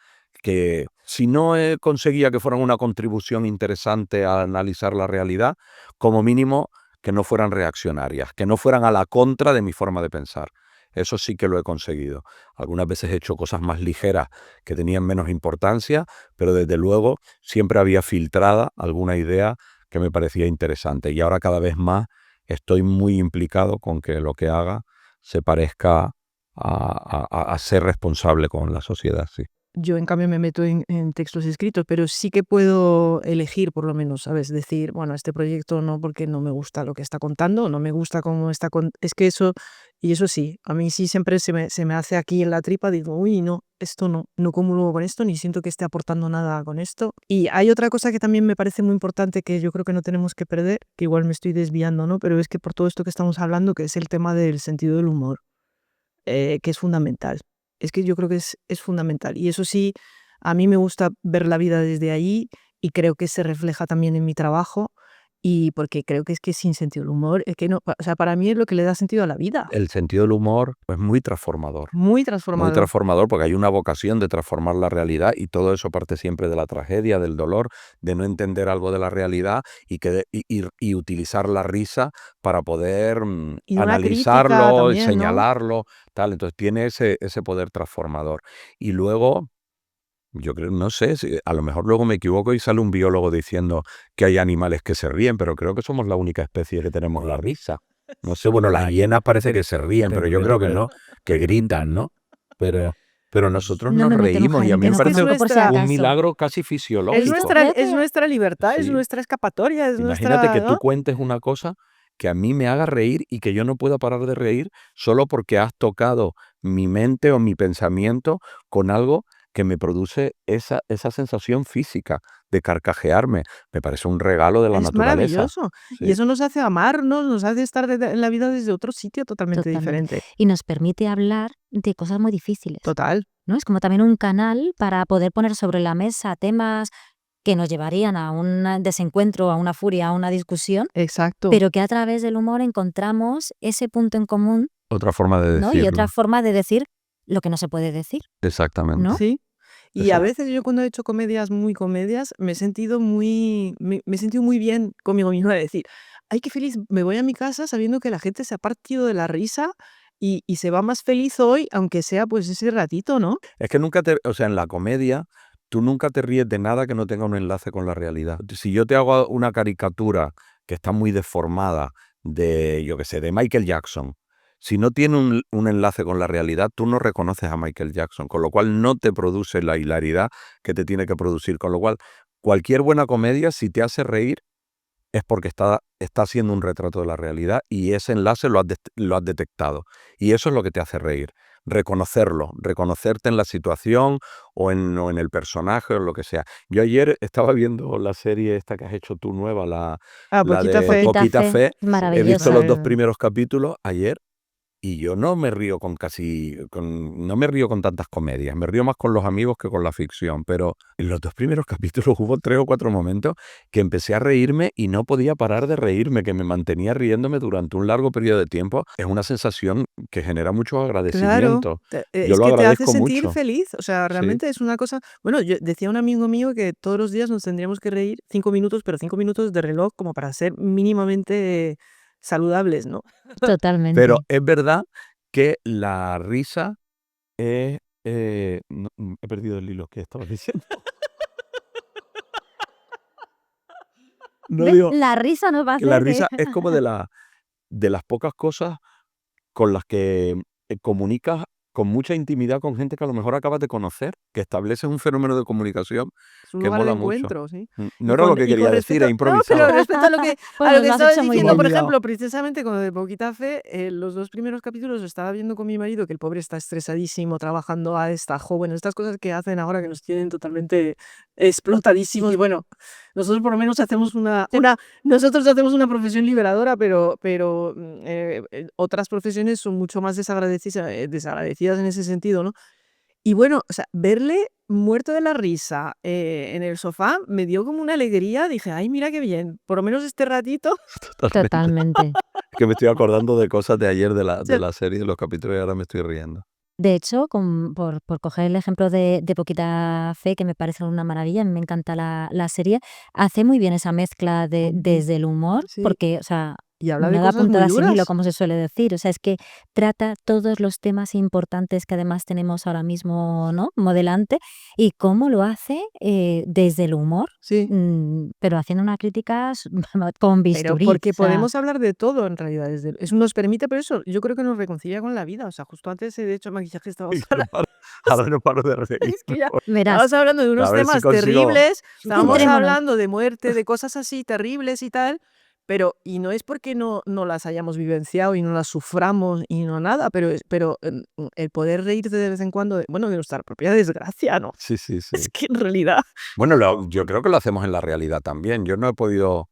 que, si no conseguía que fueran una contribución interesante a analizar la realidad, como mínimo que no fueran reaccionarias, que no fueran a la contra de mi forma de pensar. Eso sí que lo he conseguido. Algunas veces he hecho cosas más ligeras que tenían menos importancia, pero desde luego siempre había filtrada alguna idea que me parecía interesante. Y ahora cada vez más estoy muy implicado con que lo que haga se parezca a ser responsable con la sociedad, sí. yo en cambio me meto en textos escritos, pero sí que puedo elegir por lo menos, ¿sabes? Decir, bueno, este proyecto no, porque no me gusta lo que está contando, no me gusta cómo está es que eso, y eso sí, a mí sí siempre se me hace aquí en la tripa, digo, uy, no, esto no, no comulgo con esto, ni siento que esté aportando nada con esto. Y hay otra cosa que también me parece muy importante, que yo creo que no tenemos que perder, que igual me estoy desviando, ¿no? Pero es que por todo esto que estamos hablando, que es el tema del sentido del humor, que es fundamental. Es que yo creo que es fundamental. Y eso sí, a mí me gusta ver la vida desde ahí, y creo que se refleja también en mi trabajo, y porque creo que es que sin sentido del humor, es que no, o sea, para mí es lo que le da sentido a la vida. El sentido del humor es muy transformador. Muy Muy transformador. transformador, porque hay una vocación de transformar la realidad, y todo eso parte siempre de la tragedia, del dolor, de no entender algo de la realidad y utilizar la risa para poder Y de una crítica analizarlo y también, ¿no? señalarlo, tal. Entonces tiene ese poder transformador. Y luego, yo creo, no sé, a lo mejor luego me equivoco y sale un biólogo diciendo que hay animales que se ríen, pero creo que somos la única especie que tenemos la risa. No sé, bueno, las hienas parece que se ríen, pero yo creo que no, que gritan, ¿no? Pero nosotros No nos me meto en un reímos, y a jardín mí que me no Es que es parece conozco por si nuestra, un acaso. milagro casi ¿Es fisiológico. es verdad? nuestra libertad, es Sí. nuestra escapatoria, es Imagínate nuestra, que tú ¿no? cuentes una cosa que a mí me haga reír y que yo no pueda parar de reír solo porque has tocado mi mente o mi pensamiento con algo que me produce esa sensación física de carcajearme. Me parece un regalo de la Es naturaleza. maravilloso. Y Sí. eso nos hace amarnos, nos hace estar en la vida desde otro sitio totalmente Totalmente. diferente. Y nos permite hablar de cosas muy difíciles, Total. ¿no? Es como también un canal para poder poner sobre la mesa temas que nos llevarían a un desencuentro, a una furia, a una discusión, Exacto. pero que a través del humor encontramos ese punto en común, Otra forma de ¿no? Y otra decirlo. forma de decir lo que no se puede decir, Exactamente. ¿no? Sí. Y a Exacto. veces yo cuando he hecho comedias, muy comedias, me he sentido muy bien conmigo misma de decir: "Ay, qué feliz, me voy a mi casa sabiendo que la gente se ha partido de la risa y se va más feliz hoy, aunque sea, pues, ese ratito", ¿no? Es que o sea, en la comedia, tú nunca te ríes de nada que no tenga un enlace con la realidad. Si yo te hago una caricatura que está muy deformada de, yo qué sé, de Michael Jackson, si no tiene un enlace con la realidad, tú no reconoces a Michael Jackson, con lo cual no te produce la hilaridad que te tiene que producir. Con lo cual, cualquier buena comedia, si te hace reír, es porque está haciendo un retrato de la realidad y ese enlace lo has detectado. Y eso es lo que te hace reír. Reconocerlo, reconocerte en la situación o en el personaje o lo que sea. Yo ayer estaba viendo la serie esta que has hecho tú nueva, Ah, la Poquita de Fe. Poquita Fe. es Sí, He visto maravillosa. los dos esa primeros capítulos ayer y yo no me río no me río con tantas comedias, me río más con los amigos que con la ficción, pero en los dos primeros capítulos hubo 3 o 4 momentos que empecé a reírme y no podía parar de reírme, que me mantenía riéndome durante un largo periodo de tiempo. Es una sensación que genera mucho claro, agradecimiento. Yo es lo que te hace agradezco sentir mucho. feliz, o sea, Sí. realmente es una cosa bueno, yo decía un amigo mío que todos los días nos tendríamos que reír 5 minutos, pero 5 minutos de reloj como para ser mínimamente saludables, ¿no? Pero Totalmente. es verdad que la risa es, no, he perdido el hilo que estabas diciendo. No ¿Ves? digo La risa nos va a que la hacer que risa es como de las pocas cosas con las que comunicas con mucha intimidad con gente que a lo mejor acabas de conocer, que estableces un fenómeno de comunicación Es un que lugar de mola mucho. encuentro, sí. No era lo que Y con quería decir, respecto he no, pero improvisado. respecto Pues a lo nos que lo has estabas hecho muy Se me ha diciendo, por bien. olvidado. ejemplo, precisamente con lo de Poquita Fe, los 2 primeros capítulos los estaba viendo con mi marido, que el pobre está estresadísimo, trabajando a destajo, bueno, estas cosas que hacen ahora que nos tienen totalmente explotadísimos. Y bueno, nosotros por lo menos hacemos nosotros hacemos una profesión liberadora, pero, otras profesiones son mucho más desagradecidas en ese sentido, ¿no? Y bueno, o sea, verle muerto de la risa, en el sofá me dio como una alegría, dije: "Ay, mira qué bien, por lo menos este ratito". Totalmente. Totalmente. Es que me estoy acordando de cosas de ayer de Se la serie, de los capítulos y ahora me estoy riendo. De hecho, por coger el ejemplo de Poquita Fe, que me parece una maravilla, a mí me encanta la serie, hace muy bien esa mezcla desde el humor, Sí, porque, o sea, y habla de no da cosas muy puntada sin hilo, duras. como se suele decir. O sea, es que trata todos los temas importantes que además tenemos ahora mismo, ¿no? Como delante, y cómo lo hace desde el humor, Sí, pero haciendo una crítica con pero bisturí. porque O sea, podemos hablar de todo en realidad, eso nos permite, pero eso yo creo que nos reconcilia con la vida, o sea, justo antes, de hecho, maquillaje estábamos Y no hablando, paro ahora no paro de reírme. es que ya verás, estábamos hablando de A unos ver si temas consigo terribles, estábamos bueno, centrémonos. hablando de muerte, de cosas así terribles y tal, pero y no es porque no las hayamos vivenciado y no las suframos y no nada, pero, el poder reírte de vez en cuando de nuestra propia desgracia, ¿no? sí, sí, Es sí. que en realidad Bueno, yo creo que lo hacemos en la realidad también. Yo no he podido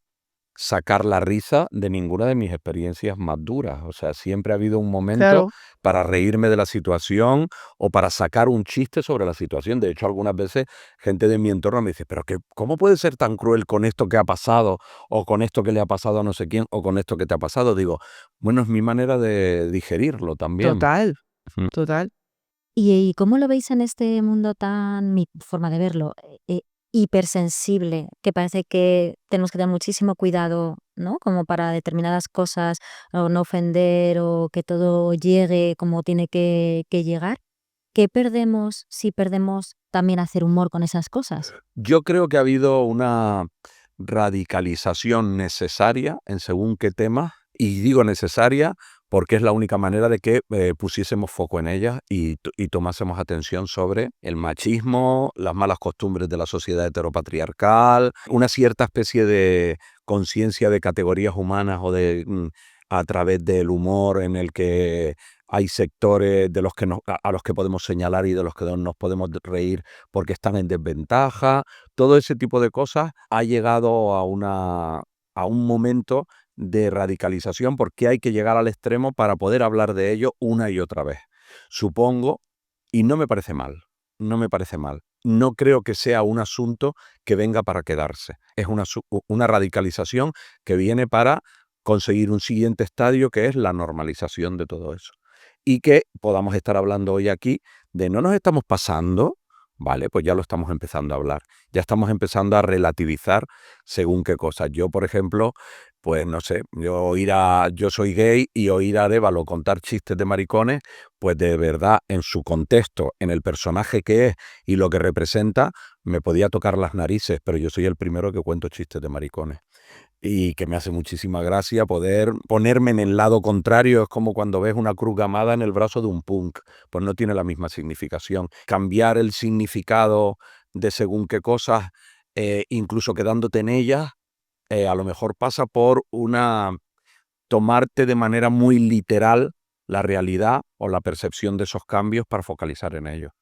sacar la risa de ninguna de mis experiencias más duras. O sea, siempre ha habido un momento claro, para reírme de la situación o para sacar un chiste sobre la situación. De hecho, algunas veces gente de mi entorno me dice, pero ¿cómo puede ser tan cruel con esto que ha pasado o con esto que le ha pasado a no sé quién o con esto que te ha pasado? Digo, bueno, es mi manera de digerirlo también. total, Ujú. total. ¿Y cómo lo veis en este mundo tan, mi forma de verlo, hipersensible, que parece que tenemos que tener muchísimo cuidado, ¿no? Como para determinadas cosas, o no ofender, o que todo llegue como tiene que llegar. ¿Qué perdemos si perdemos también hacer humor con esas cosas? Yo creo que ha habido una radicalización necesaria en según qué temas, y digo necesaria porque es la única manera de que pusiésemos foco en ellas y tomásemos atención sobre el machismo, las malas costumbres de la sociedad heteropatriarcal, una cierta especie de conciencia de categorías humanas a través del humor en el que hay sectores de los que a los que podemos señalar y de los que no nos podemos reír porque están en desventaja. Todo ese tipo de cosas ha llegado a un momento de radicalización porque hay que llegar al extremo para poder hablar de ello una y otra vez. Supongo, y no me parece mal, no me parece mal. no creo que sea un asunto que venga para quedarse. Es una radicalización que viene para conseguir un siguiente estadio, que es la normalización de todo eso. Y que podamos estar hablando hoy aquí de no nos estamos pasando, vale, pues ya lo estamos empezando a hablar. Ya estamos empezando a relativizar según qué cosas. Yo, por ejemplo, pues no sé, yo soy gay y oír a Arévalo contar chistes de maricones, pues de verdad, en su contexto, en el personaje que es y lo que representa, me podía tocar las narices, pero yo soy el primero que cuento chistes de maricones. Y que me hace muchísima gracia poder ponerme en el lado contrario. Es como cuando ves una cruz gamada en el brazo de un punk, pues no tiene la misma significación. Cambiar el significado de según qué cosas, incluso quedándote en ellas, a lo mejor pasa por tomarte de manera muy literal la realidad o la percepción de esos cambios para focalizar en ellos.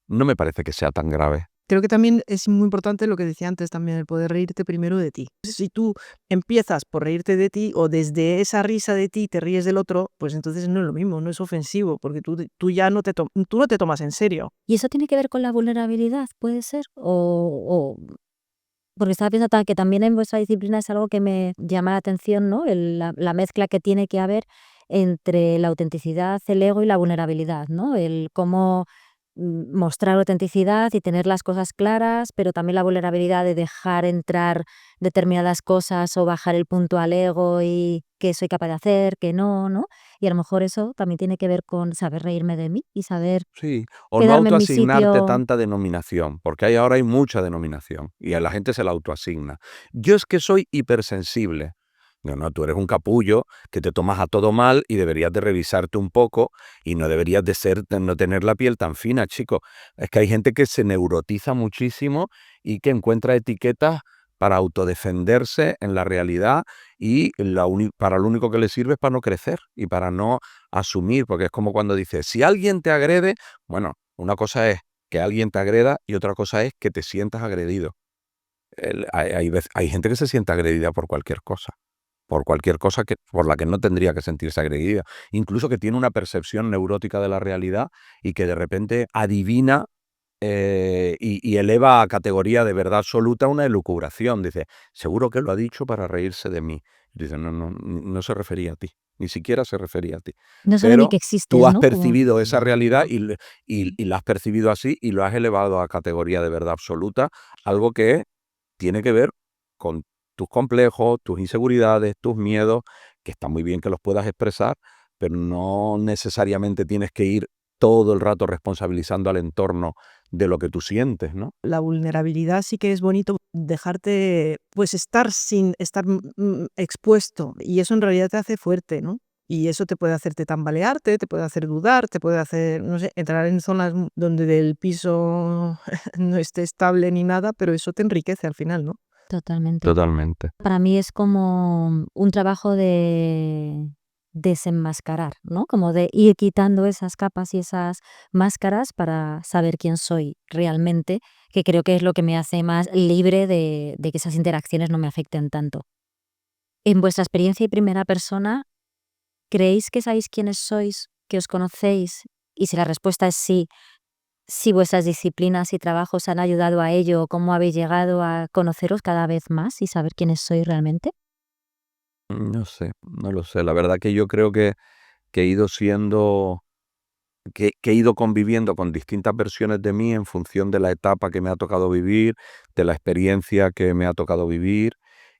No me parece que sea tan grave. Creo que también es muy importante lo que decía antes también, el poder reírte primero de ti. Si tú empiezas por reírte de ti o desde esa risa de ti te ríes del otro, pues entonces no es lo mismo, no es ofensivo, porque tú ya no te tomas en serio. ¿Y eso tiene que ver con la vulnerabilidad, puede ser? Porque estaba pensando que también en vuestra disciplina es algo que me llama la atención, ¿no? La mezcla que tiene que haber entre la autenticidad, el ego y la vulnerabilidad, ¿no? El cómo mostrar autenticidad y tener las cosas claras, pero también la vulnerabilidad de dejar entrar determinadas cosas o bajar el punto al ego y qué soy capaz de hacer, qué no, ¿no? Y a lo mejor eso también tiene que ver con saber reírme de mí y saber Sí, o no quedarme en mi autoasignarte sitio. tanta denominación, porque ahora hay mucha denominación y a la gente se la autoasigna. Yo es que soy hipersensible. No, tú eres un capullo que te tomas a todo mal y deberías de revisarte un poco y no deberías de no tener la piel tan fina, chico. Es que hay gente que se neurotiza muchísimo y que encuentra etiquetas para autodefenderse en la realidad y para lo único que le sirve es para no crecer y para no asumir, porque es como cuando dices, si alguien te agrede, bueno, una cosa es que alguien te agreda y otra cosa es que te sientas agredido. Hay gente que se siente agredida por cualquier cosa por la que no tendría que sentirse agredida, incluso que tiene una percepción neurótica de la realidad y que de repente adivina y eleva a categoría de verdad absoluta una elucubración. Dice, seguro que lo ha dicho para reírse de mí. Dice, no se refería a ti, ni siquiera se refería a ti. No sabe ni Pero que tú existes, has ¿no? Como percibido esa realidad y la has percibido así y lo has elevado a categoría de verdad absoluta, algo que tiene que ver con tus complejos, tus inseguridades, tus miedos, que está muy bien que los puedas expresar, pero no necesariamente tienes que ir todo el rato responsabilizando al entorno de lo que tú sientes, ¿no? La vulnerabilidad sí que es bonito dejarte, pues estar sin estar expuesto, y eso en realidad te hace fuerte, ¿no? Y eso te puede hacerte tambalearte, te puede hacer dudar, te puede hacer, no sé, entrar en zonas donde el piso no esté estable ni nada, pero eso te enriquece al final, ¿no? totalmente. Totalmente. Para mí es como un trabajo de desenmascarar, ¿no? Como de ir quitando esas capas y esas máscaras para saber quién soy realmente, que creo que es lo que me hace más libre de que esas interacciones no me afecten tanto. En vuestra experiencia y primera persona, ¿creéis que sabéis quiénes sois, que os conocéis? Y si la respuesta es sí, si vuestras disciplinas y trabajos han ayudado a ello, ¿cómo habéis llegado a conoceros cada vez más y saber quiénes sois realmente? No sé, no lo sé. La verdad que yo creo que he ido siendo, que he ido conviviendo con distintas versiones de mí en función de la etapa que me ha tocado vivir, de la experiencia que me ha tocado vivir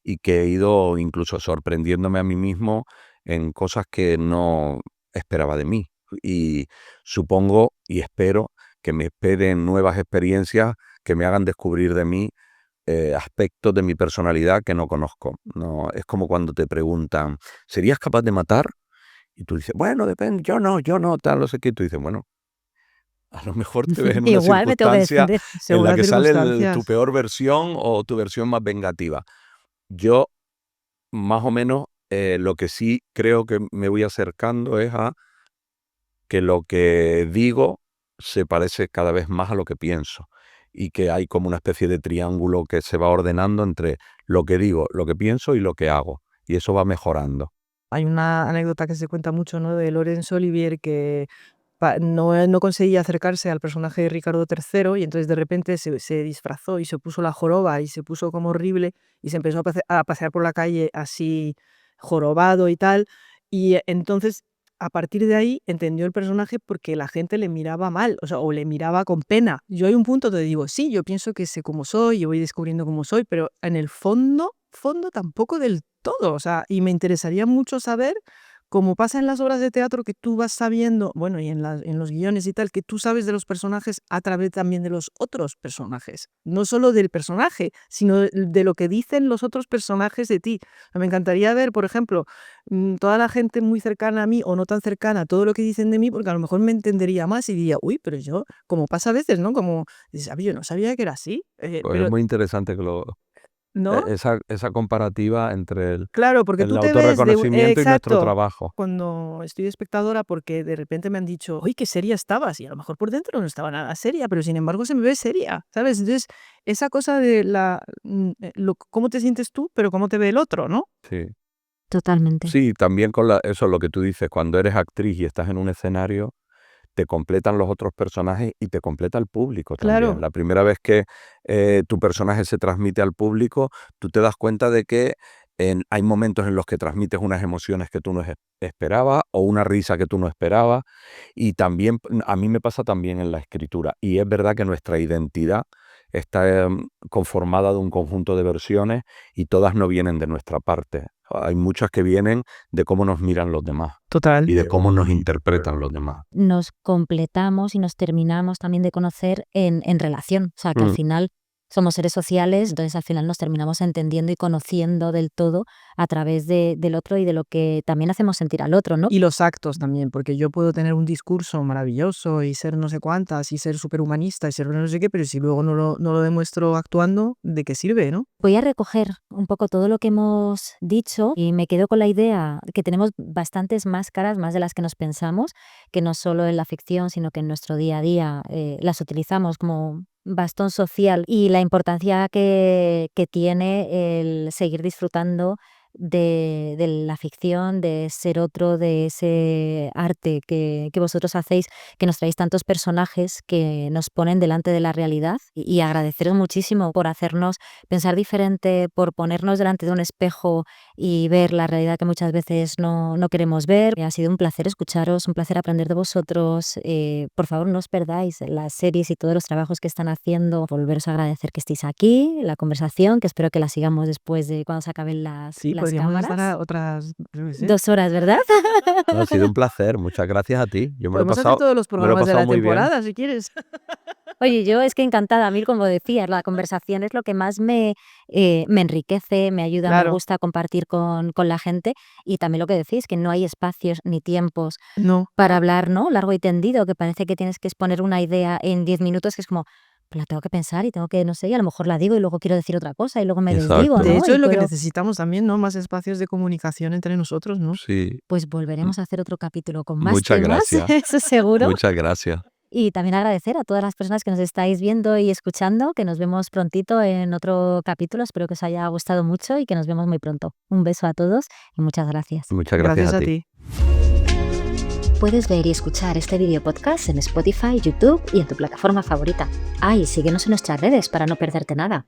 y que he ido incluso sorprendiéndome a mí mismo en cosas que no esperaba de mí. Y supongo y espero que me esperen nuevas experiencias que me hagan descubrir de mí aspectos de mi personalidad que no conozco. No, es como cuando te preguntan, ¿serías capaz de matar? Y tú dices, bueno, depende, yo no, tal, no sé qué. Y tú dices, bueno, a lo mejor te ves en una Igual me tengo que circunstancia defender. en Según la las que sale tu circunstancias. peor versión o tu versión más vengativa. Yo, más o menos, lo que sí creo que me voy acercando es a que lo que digo se parece cada vez más a lo que pienso y que hay como una especie de triángulo que se va ordenando entre lo que digo, lo que pienso y lo que hago. Y eso va mejorando. Hay una anécdota que se cuenta mucho, ¿no? De Laurence Olivier, que no conseguía acercarse al personaje de Ricardo III y entonces de repente se disfrazó y se puso la joroba y se puso como horrible y se empezó a pasear por la calle así jorobado y tal. Y entonces a partir de ahí entendió el personaje porque la gente le miraba mal, o sea, o le miraba con pena. Yo hay un punto donde digo, sí, yo pienso que sé cómo soy y voy descubriendo cómo soy, pero en el fondo tampoco del todo. O sea, y me interesaría mucho saber, como pasa en las obras de teatro, que tú vas sabiendo, bueno, y en los guiones y tal, que tú sabes de los personajes a través también de los otros personajes. No solo del personaje, sino de lo que dicen los otros personajes de ti. Me encantaría ver, por ejemplo, toda la gente muy cercana a mí o no tan cercana, todo lo que dicen de mí, porque a lo mejor me entendería más y diría, uy, pero yo, como pasa a veces, ¿no? Como, dices, yo no sabía que era así, Pues pero, es muy interesante que ¿no? esa comparativa entre Claro, porque el tú te ves autorreconocimiento y nuestro exacto, trabajo. cuando estoy de espectadora, porque de repente me han dicho, uy, qué seria estabas, y a lo mejor por dentro no estaba nada seria, pero sin embargo se me ve seria, ¿sabes? Entonces, esa cosa de cómo te sientes tú, pero cómo te ve el otro, ¿no? Sí. Totalmente. Sí, también con eso, lo que tú dices, cuando eres actriz y estás en un escenario, te completan los otros personajes y te completa el público también. Claro, La primera vez que tu personaje se transmite al público, tú te das cuenta de que hay momentos en los que transmites unas emociones que tú no esperabas o una risa que tú no esperabas. Y también, a mí me pasa también en la escritura. Y es verdad que nuestra identidad está conformada de un conjunto de versiones y todas no vienen de nuestra parte. Hay muchas que vienen de cómo nos miran los demás total. y de cómo nos interpretan los demás. Nos completamos y nos terminamos también de conocer en relación. O sea, que al Mm. final somos seres sociales, entonces al final nos terminamos entendiendo y conociendo del todo a través del otro y de lo que también hacemos sentir al otro, ¿no? Y los actos también, porque yo puedo tener un discurso maravilloso y ser no sé cuántas y ser superhumanista y ser no sé qué, pero si luego no lo demuestro actuando, ¿de qué sirve, no? Voy a recoger un poco todo lo que hemos dicho y me quedo con la idea que tenemos bastantes máscaras, más de las que nos pensamos, que no solo en la ficción, sino que en nuestro día a día las utilizamos como bastón social y la importancia que tiene el seguir disfrutando de la ficción, de ser otro, de ese arte que vosotros hacéis, que nos traéis tantos personajes que nos ponen delante de la realidad y agradeceros muchísimo por hacernos pensar diferente, por ponernos delante de un espejo y ver la realidad que muchas veces no queremos ver. Ha sido un placer escucharos, un placer aprender de vosotros. Por favor, no os perdáis las series y todos los trabajos que están haciendo. Volveros a agradecer que estéis aquí, la conversación, que espero que la sigamos después de cuando se acaben las Podríamos estar cámaras. a otras, yo qué sé. 2 horas, ¿verdad? Ha sido un placer, muchas gracias a ti. Yo me lo he Podemos hacer pasado, todos los me lo he programas de pasado la muy bien. temporada, si quieres. Oye, yo es que encantada. A mí, como decías, la conversación es lo que más me enriquece, me ayuda, me Claro, gusta compartir con la gente. Y también lo que decís, que no hay espacios ni tiempos no. para hablar, ¿no? Largo y tendido, que parece que tienes que exponer una idea en 10 minutos, que es como, pues la tengo que pensar y tengo que, no sé, y a lo mejor la digo y luego quiero decir otra cosa y luego me desdigo, Exacto. De ¿no? hecho, Y es lo que puedo, necesitamos también, ¿no? Más espacios de comunicación entre nosotros, ¿no? Sí, pues volveremos a hacer otro capítulo con más muchas temas, gracias. eso seguro. Muchas gracias. Y también agradecer a todas las personas que nos estáis viendo y escuchando, que nos vemos prontito en otro capítulo. Espero que os haya gustado mucho y que nos vemos muy pronto. Un beso a todos y muchas gracias. Muchas gracias Gracias a a ti. ti. Puedes ver y escuchar este video podcast en Spotify, YouTube y en tu plataforma favorita. Ah, y síguenos en nuestras redes para no perderte nada.